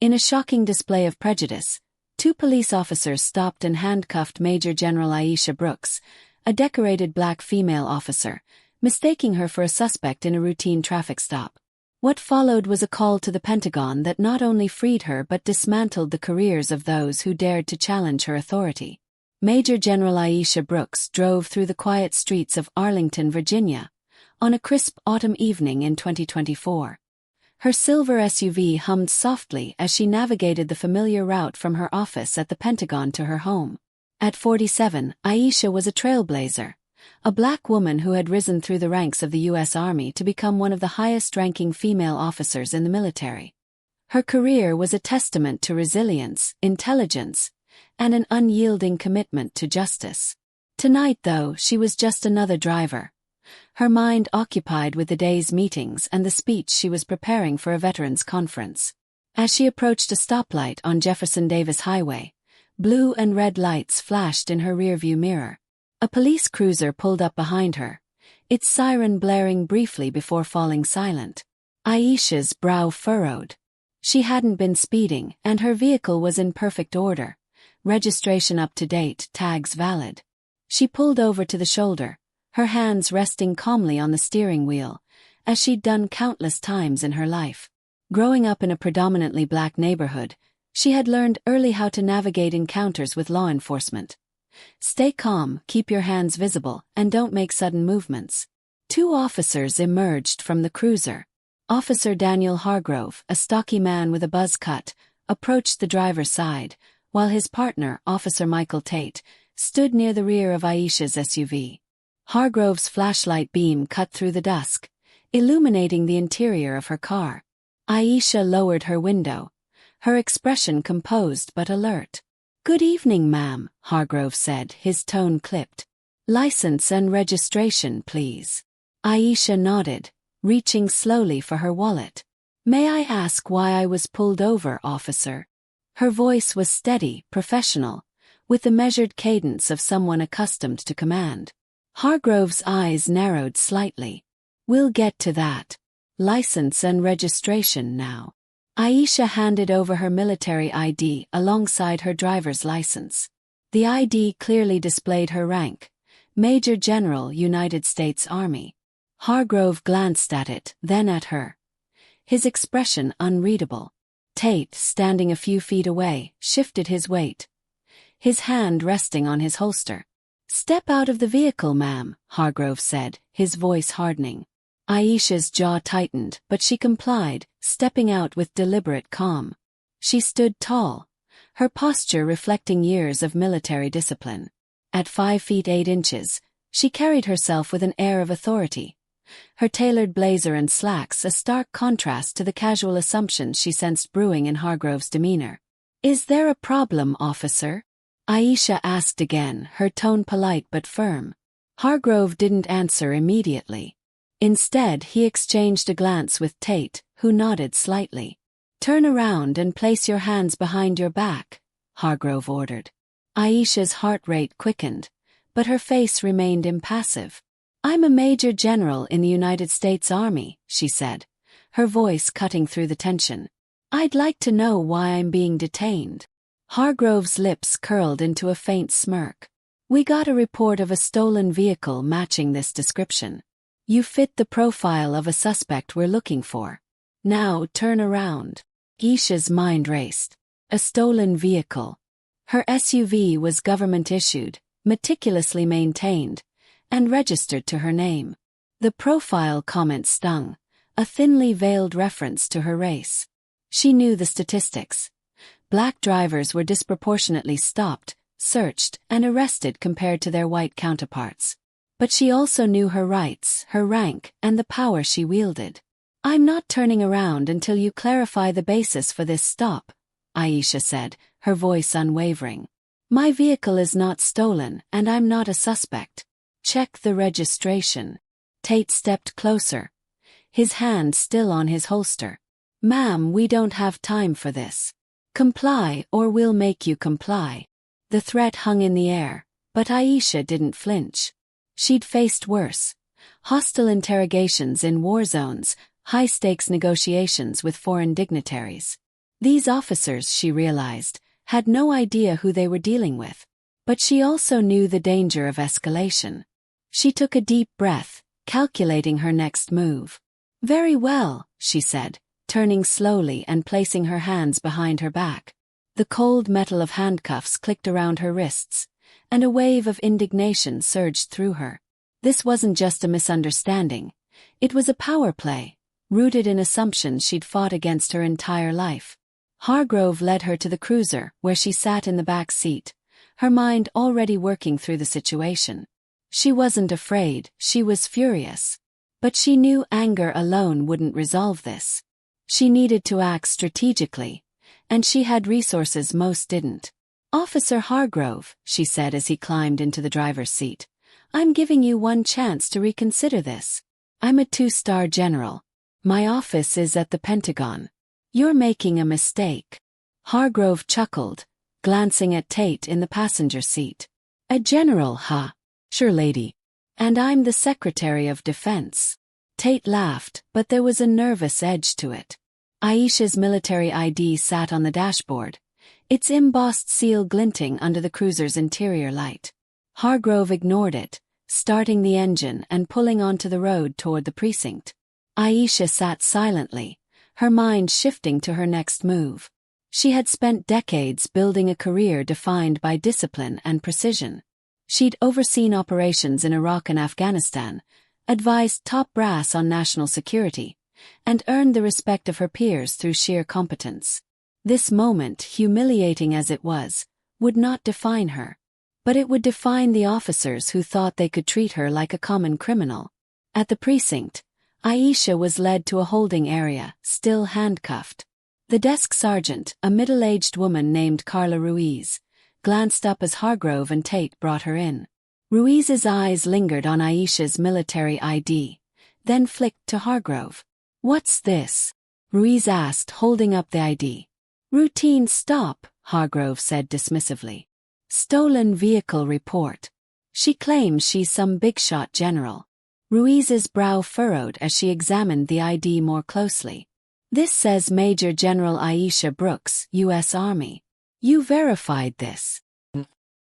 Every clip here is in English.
In a shocking display of prejudice, two police officers stopped and handcuffed Major General Aisha Brooks, a decorated black female officer, mistaking her for a suspect in a routine traffic stop. What followed was a call to the Pentagon that not only freed her but dismantled the careers of those who dared to challenge her authority. Major General Aisha Brooks drove through the quiet streets of Arlington, Virginia, on a crisp autumn evening in 2024. Her silver SUV hummed softly as she navigated the familiar route from her office at the Pentagon to her home. At 47, Aisha was a trailblazer, a black woman who had risen through the ranks of the U.S. Army to become one of the highest-ranking female officers in the military. Her career was a testament to resilience, intelligence, and an unyielding commitment to justice. Tonight, though, she was just another driver, her mind occupied with the day's meetings and the speech she was preparing for a veterans conference. As she approached a stoplight on Jefferson Davis Highway, blue and red lights flashed in her rearview mirror. A police cruiser pulled up behind her, its siren blaring briefly before falling silent. Aisha's brow furrowed. She hadn't been speeding, and her vehicle was in perfect order. Registration up to date, tags valid. She pulled over to the shoulder, her hands resting calmly on the steering wheel, as she'd done countless times in her life. Growing up in a predominantly black neighborhood, she had learned early how to navigate encounters with law enforcement. Stay calm, keep your hands visible, and don't make sudden movements. Two officers emerged from the cruiser. Officer Daniel Hargrove, a stocky man with a buzz cut, approached the driver's side, while his partner, Officer Michael Tate, stood near the rear of Aisha's SUV. Hargrove's flashlight beam cut through the dusk, illuminating the interior of her car. Aisha lowered her window, her expression composed but alert. "Good evening, ma'am," Hargrove said, his tone clipped. "License and registration, please." Aisha nodded, reaching slowly for her wallet. "May I ask why I was pulled over, officer?" Her voice was steady, professional, with the measured cadence of someone accustomed to command. Hargrove's eyes narrowed slightly. "We'll get to that. License and registration now." Aisha handed over her military ID alongside her driver's license. The ID clearly displayed her rank, Major General, United States Army. Hargrove glanced at it, then at her, his expression unreadable. Tate, standing a few feet away, shifted his weight, his hand resting on his holster. "Step out of the vehicle, ma'am," Hargrove said, his voice hardening. Aisha's jaw tightened, but she complied, stepping out with deliberate calm. She stood tall, her posture reflecting years of military discipline. At 5 feet 8 inches, she carried herself with an air of authority, her tailored blazer and slacks a stark contrast to the casual assumptions she sensed brewing in Hargrove's demeanor. "Is there a problem, officer?" Aisha asked again, her tone polite but firm. Hargrove didn't answer immediately. Instead, he exchanged a glance with Tate, who nodded slightly. "Turn around and place your hands behind your back," Hargrove ordered. Aisha's heart rate quickened, but her face remained impassive. "I'm a Major General in the United States Army," she said, her voice cutting through the tension. "I'd like to know why I'm being detained." Hargrove's lips curled into a faint smirk. "We got a report of a stolen vehicle matching this description. You fit the profile of a suspect we're looking for. Now turn around." Aisha's mind raced. A stolen vehicle. Her SUV was government-issued, meticulously maintained, and registered to her name. The profile comment stung, a thinly veiled reference to her race. She knew the statistics. Black drivers were disproportionately stopped, searched, and arrested compared to their white counterparts. But she also knew her rights, her rank, and the power she wielded. "I'm not turning around until you clarify the basis for this stop," Aisha said, her voice unwavering. "My vehicle is not stolen, and I'm not a suspect. Check the registration." Tate stepped closer, his hand still on his holster. "Ma'am, we don't have time for this. Comply or we'll make you comply." The threat hung in the air, but Aisha didn't flinch. She'd faced worse. Hostile interrogations in war zones, high-stakes negotiations with foreign dignitaries. These officers, she realized, had no idea who they were dealing with. But she also knew the danger of escalation. She took a deep breath, calculating her next move. "Very well," she said, turning slowly and placing her hands behind her back. The cold metal of handcuffs clicked around her wrists, and a wave of indignation surged through her. This wasn't just a misunderstanding. It was a power play, rooted in assumptions she'd fought against her entire life. Hargrove led her to the cruiser, where she sat in the back seat, her mind already working through the situation. She wasn't afraid, she was furious. But she knew anger alone wouldn't resolve this. She needed to act strategically, and she had resources most didn't. "Officer Hargrove," she said as he climbed into the driver's seat, "I'm giving you one chance to reconsider this. I'm a 2-star general. My office is at the Pentagon. You're making a mistake." Hargrove chuckled, glancing at Tate in the passenger seat. "A general, huh? Sure, lady. And I'm the Secretary of Defense." Tate laughed, but there was a nervous edge to it. Aisha's military ID sat on the dashboard, its embossed seal glinting under the cruiser's interior light. Hargrove ignored it, starting the engine and pulling onto the road toward the precinct. Aisha sat silently, her mind shifting to her next move. She had spent decades building a career defined by discipline and precision. She'd overseen operations in Iraq and Afghanistan, advised top brass on national security, and earned the respect of her peers through sheer competence. This moment, humiliating as it was, would not define her. But it would define the officers who thought they could treat her like a common criminal. At the precinct, Aisha was led to a holding area, still handcuffed. The desk sergeant, a middle-aged woman named Carla Ruiz, glanced up as Hargrove and Tate brought her in. Ruiz's eyes lingered on Aisha's military ID, then flicked to Hargrove. "What's this?" Ruiz asked, holding up the ID. "Routine stop," Hargrove said dismissively. "Stolen vehicle report. She claims she's some big-shot general." Ruiz's brow furrowed as she examined the ID more closely. "This says Major General Aisha Brooks, U.S. Army. You verified this?"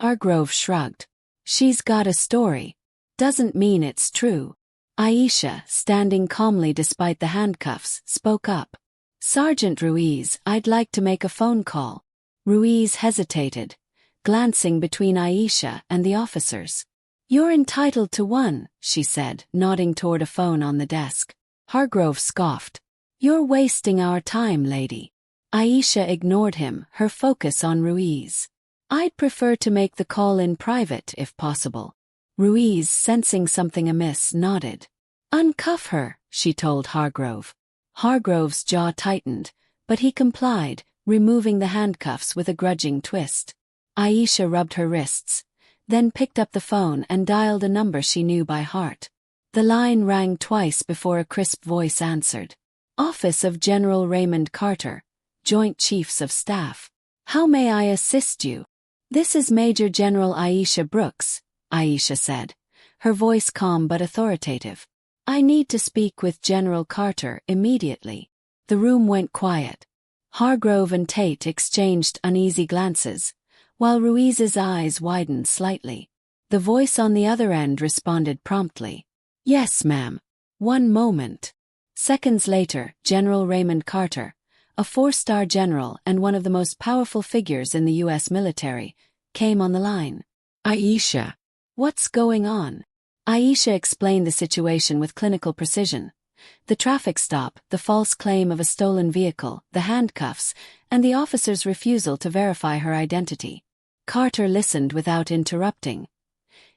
Hargrove shrugged. "She's got a story. Doesn't mean it's true." Aisha, standing calmly despite the handcuffs, spoke up. "Sergeant Ruiz, I'd like to make a phone call." Ruiz hesitated, glancing between Aisha and the officers. "You're entitled to one," she said, nodding toward a phone on the desk. Hargrove scoffed. "You're wasting our time, lady." Aisha ignored him, her focus on Ruiz. "I'd prefer to make the call in private if possible." Ruiz, sensing something amiss, nodded. "Uncuff her," she told Hargrove. Hargrove's jaw tightened, but he complied, removing the handcuffs with a grudging twist. Aisha rubbed her wrists, then picked up the phone and dialed a number she knew by heart. The line rang twice before a crisp voice answered. "Office of General Raymond Carter, Joint Chiefs of Staff. How may I assist you?" "This is Major General Aisha Brooks," Aisha said, her voice calm but authoritative. "I need to speak with General Carter immediately." The room went quiet. Hargrove and Tate exchanged uneasy glances, while Ruiz's eyes widened slightly. The voice on the other end responded promptly. "Yes, ma'am. One moment." Seconds later, General Raymond Carter, a 4-star general and one of the most powerful figures in the U.S. military, came on the line. "Aisha, what's going on?" Aisha explained the situation with clinical precision. The traffic stop, the false claim of a stolen vehicle, the handcuffs, and the officer's refusal to verify her identity. Carter listened without interrupting,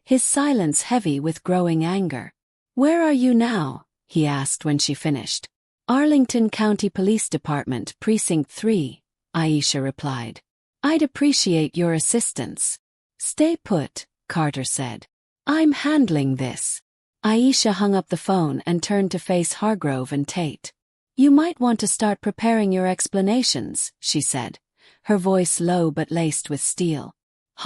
his silence heavy with growing anger. "Where are you now?" he asked when she finished. "Arlington County Police Department, Precinct 3, Aisha replied. "I'd appreciate your assistance." "Stay put," Carter said. "I'm handling this." Aisha hung up the phone and turned to face Hargrove and Tate. "You might want to start preparing your explanations," she said, her voice low but laced with steel.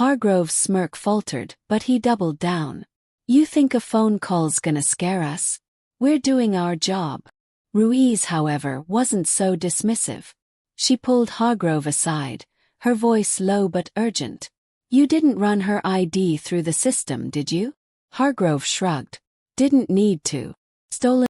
Hargrove's smirk faltered, but he doubled down. "You think a phone call's gonna scare us? We're doing our job." Ruiz, however, wasn't so dismissive. She pulled Hargrove aside, her voice low but urgent. You didn't run her ID through the system, did you? Hargrove shrugged. Didn't need to. Stolen